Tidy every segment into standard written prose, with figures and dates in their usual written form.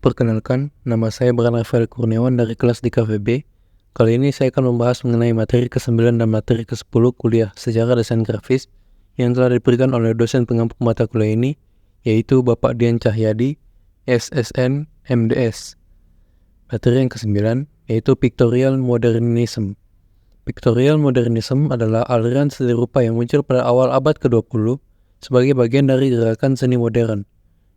Perkenalkan, nama saya Bran Rafael Kurniawan dari kelas di KVB. Kali ini saya akan membahas mengenai materi ke-9 dan materi ke-10 kuliah Sejarah Desain Grafis yang telah diberikan oleh dosen pengampu mata kuliah ini, yaitu Bapak Dian Cahyadi, SSN, MDS. Materi yang ke-9 yaitu Pictorial Modernism. Pictorial Modernism adalah aliran seni rupa yang muncul pada awal abad ke-20 sebagai bagian dari gerakan seni modern.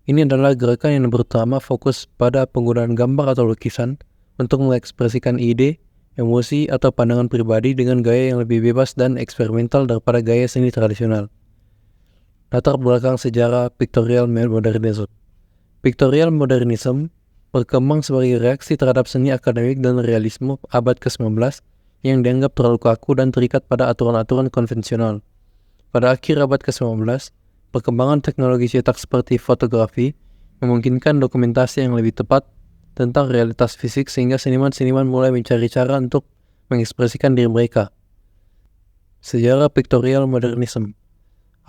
Ini adalah gerakan yang pertama fokus pada penggunaan gambar atau lukisan untuk mengekspresikan ide, emosi, atau pandangan pribadi dengan gaya yang lebih bebas dan eksperimental daripada gaya seni tradisional. Latar belakang sejarah Pictorial Modernism. Pictorial Modernism berkembang sebagai reaksi terhadap seni akademik dan realisme abad ke-19 yang dianggap terlalu kaku dan terikat pada aturan-aturan konvensional. Pada akhir abad ke-19, perkembangan teknologi cetak seperti fotografi memungkinkan dokumentasi yang lebih tepat tentang realitas fisik sehingga seniman-seniman mulai mencari cara untuk mengekspresikan diri mereka. Sejarah Pictorial Modernism.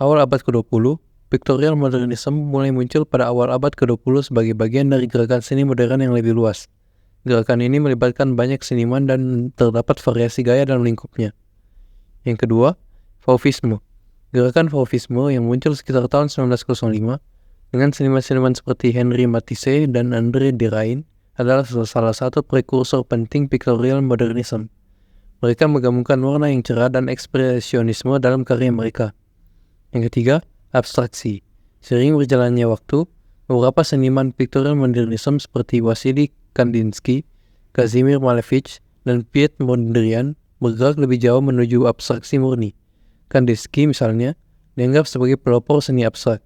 Awal abad ke-20, Pictorial Modernism mulai muncul pada awal abad ke-20 sebagai bagian dari gerakan seni modern yang lebih luas. Gerakan ini melibatkan banyak seniman dan terdapat variasi gaya dalam lingkupnya. Yang kedua, Fauvisme. Gerakan Fauvisme yang muncul sekitar tahun 1905 dengan seniman-seniman seperti Henri Matisse dan André Derain adalah salah satu prekursor penting Pictorial Modernism. Mereka menggabungkan warna yang cerah dan ekspresionisme dalam karya mereka. Yang ketiga, abstraksi. Seiring berjalannya waktu, beberapa seniman Pictorial Modernism seperti Wassily Kandinsky, Kazimir Malevich, dan Piet Mondrian bergerak lebih jauh menuju abstraksi murni. Kandinsky misalnya dianggap sebagai pelopor seni abstrak.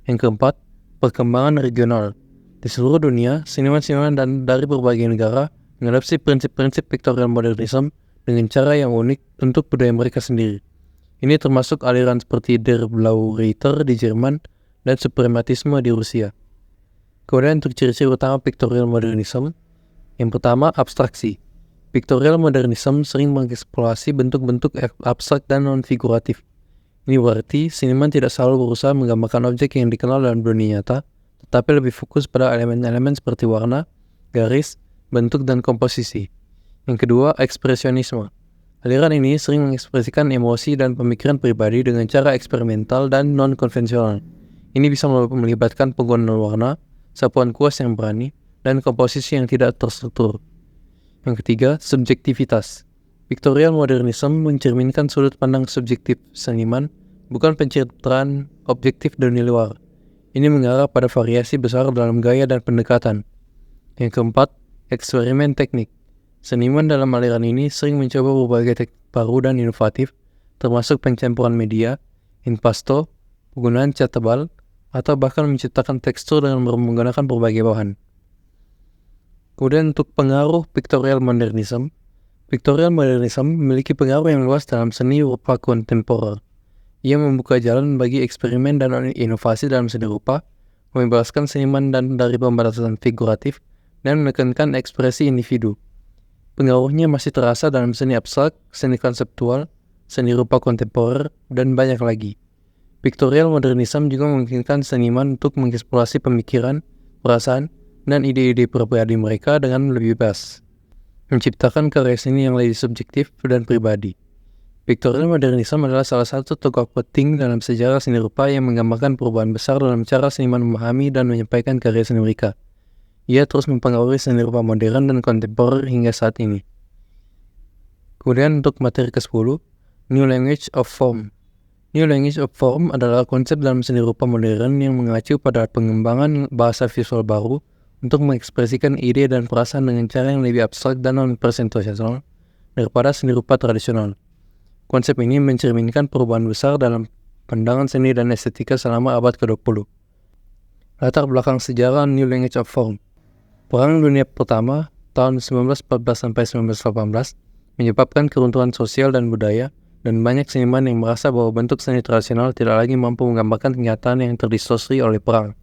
Yang keempat, perkembangan regional. Di seluruh dunia, seniman-seniman dari berbagai negara mengadopsi prinsip-prinsip Pictorial Modernism dengan cara yang unik untuk budaya mereka sendiri. Ini termasuk aliran seperti Der Blaue Reiter di Jerman dan suprematisme di Rusia. Kemudian untuk ciri-ciri utama Pictorial Modernism, yang pertama, abstraksi. Pictorial Modernism sering mengeksplorasi bentuk-bentuk abstrak dan non-figuratif. Ini berarti seniman tidak selalu berusaha menggambarkan objek yang dikenal dalam dunia nyata, tetapi lebih fokus pada elemen-elemen seperti warna, garis, bentuk, dan komposisi. Yang kedua, ekspresionisme. Aliran ini sering mengekspresikan emosi dan pemikiran pribadi dengan cara eksperimental dan non-konvensional. Ini bisa melibatkan penggunaan warna, sapuan kuas yang berani, dan komposisi yang tidak terstruktur. Yang ketiga, subjektivitas. Pictorial Modernism mencerminkan sudut pandang subjektif seniman, bukan pencitraan objektif dari luar. Ini mengarah pada variasi besar dalam gaya dan pendekatan. Yang keempat, eksperimen teknik. Seniman dalam aliran ini sering mencoba berbagai teknik baru dan inovatif, termasuk pencampuran media, impasto, penggunaan cat tebal, atau bahkan menciptakan tekstur dengan menggunakan berbagai bahan. Kemudian untuk pengaruh Pictorial Modernism. Pictorial Modernism memiliki pengaruh yang luas dalam seni rupa kontemporer. Ia membuka jalan bagi eksperimen dan inovasi dalam seni rupa, membebaskan seniman dari pembatasan figuratif, dan menekankan ekspresi individu. Pengaruhnya masih terasa dalam seni abstrak, seni konseptual, seni rupa kontemporer, dan banyak lagi. Pictorial Modernism juga memungkinkan seniman untuk mengeksplorasi pemikiran, perasaan, dan ide-ide pribadi mereka dengan lebih bebas, menciptakan karya seni yang lebih subjektif dan pribadi. Pictorial Modernism adalah salah satu tokoh penting dalam sejarah seni rupa yang menggambarkan perubahan besar dalam cara seniman memahami dan menyampaikan karya seni mereka. Ia terus mempengaruhi seni rupa modern dan kontemporer hingga saat ini. Kemudian untuk materi ke-10, New Language of Form. New Language of Form adalah konsep dalam seni rupa modern yang mengacu pada pengembangan bahasa visual baru untuk mengekspresikan ide dan perasaan dengan cara yang lebih abstrak dan non-presentasional daripada seni rupa tradisional. Konsep ini mencerminkan perubahan besar dalam pandangan seni dan estetika selama abad ke-20. Latar belakang sejarah New Language of Form. Perang Dunia Pertama tahun 1914-1918 menyebabkan keruntuhan sosial dan budaya, dan banyak seniman yang merasa bahwa bentuk seni tradisional tidak lagi mampu menggambarkan kenyataan yang terdistorsi oleh perang.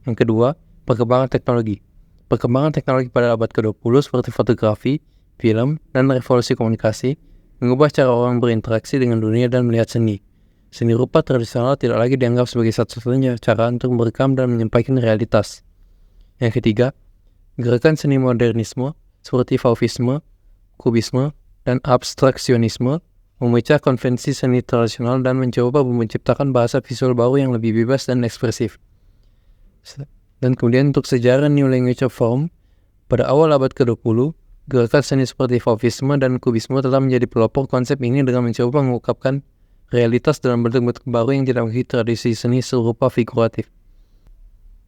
Yang kedua, perkembangan teknologi. Perkembangan teknologi pada abad ke-20 seperti fotografi, film, dan revolusi komunikasi mengubah cara orang berinteraksi dengan dunia dan melihat seni. Seni rupa tradisional tidak lagi dianggap sebagai satu-satunya cara untuk merekam dan menyampaikan realitas. Yang ketiga, Gerakan seni modernisme seperti fauvisme, kubisme, dan abstraksionisme memecah konvensi seni tradisional dan mencoba menciptakan bahasa visual baru yang lebih bebas dan ekspresif. Dan kemudian untuk sejarah New Language of Form, pada awal abad ke-20, gerakan seni seperti fauvisme dan kubisme telah menjadi pelopor konsep ini dengan mencoba mengungkapkan realitas dalam bentuk-bentuk baru yang tidak mengikuti tradisi seni serupa figuratif.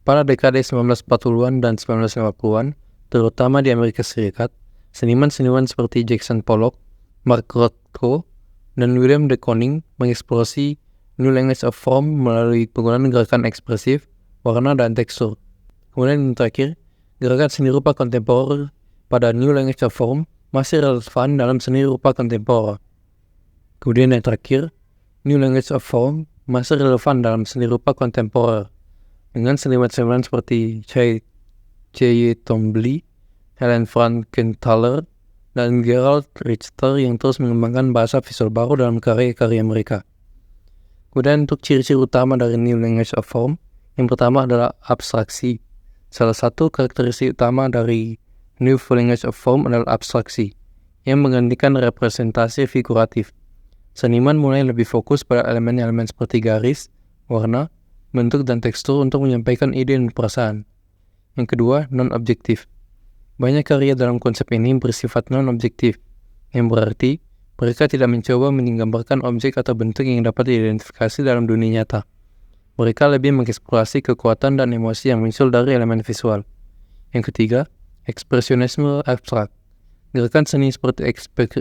Pada dekade 1940-an dan 1950-an, terutama di Amerika Serikat, seniman-seniman seperti Jackson Pollock, Mark Rothko, dan William de Kooning mengeksplorasi New Language of Form melalui penggunaan gerakan ekspresif, warna, dan tekstur. Kemudian yang terakhir, gerakan seni rupa kontemporer pada New Language of Form masih relevan dalam seni rupa kontemporer. Kemudian yang terakhir, New Language of Form masih relevan dalam seni rupa kontemporer dengan seniman-seniman seperti J.Y. Twombly, Helen Frankenthaler, dan Gerald Richter yang terus mengembangkan bahasa visual baru dalam karya-karya mereka. Kemudian untuk ciri-ciri utama dari New Language of Form, yang pertama adalah abstraksi. Salah satu karakteristik utama dari New Language of Form adalah abstraksi, yang menggantikan representasi figuratif. Seniman mulai lebih fokus pada elemen-elemen seperti garis, warna, bentuk, dan tekstur untuk menyampaikan ide dan perasaan. Yang kedua, non-objektif. Banyak karya dalam konsep ini bersifat non-objektif, yang berarti mereka tidak mencoba menggambarkan objek atau bentuk yang dapat diidentifikasi dalam dunia nyata. Mereka lebih mengeksplorasi kekuatan dan emosi yang muncul dari elemen visual. Yang ketiga, ekspresionisme abstrak. Gerakan seni seperti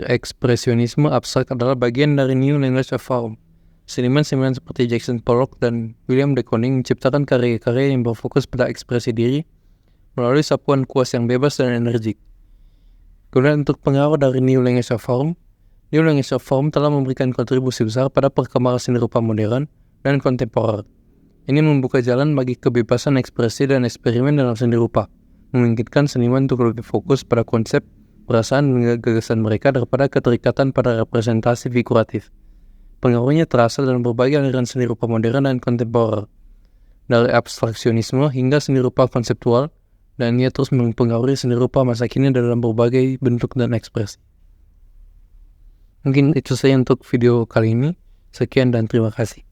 ekspresionisme abstrak adalah bagian dari New Language of Form. Seniman-seniman seperti Jackson Pollock dan William de Kooning menciptakan karya-karya yang berfokus pada ekspresi diri melalui sapuan kuas yang bebas dan energik. Kemudian untuk pengaruh dari New Language of Form, New Language of Form telah memberikan kontribusi besar pada perkembangan seni rupa modern dan kontemporer. Ini membuka jalan bagi kebebasan ekspresi dan eksperimen dalam seni rupa, memungkinkan seniman untuk lebih fokus pada konsep, perasaan, dan gagasan mereka daripada keterikatan pada representasi figuratif. Pengaruhnya terasa dalam berbagai aliran seni rupa modern dan kontemporer, dari abstraksionisme hingga seni rupa konseptual, dan ia terus mempengaruhi seni rupa masa kini dalam berbagai bentuk dan ekspresi. Mungkin itu saja untuk video kali ini. Sekian dan terima kasih.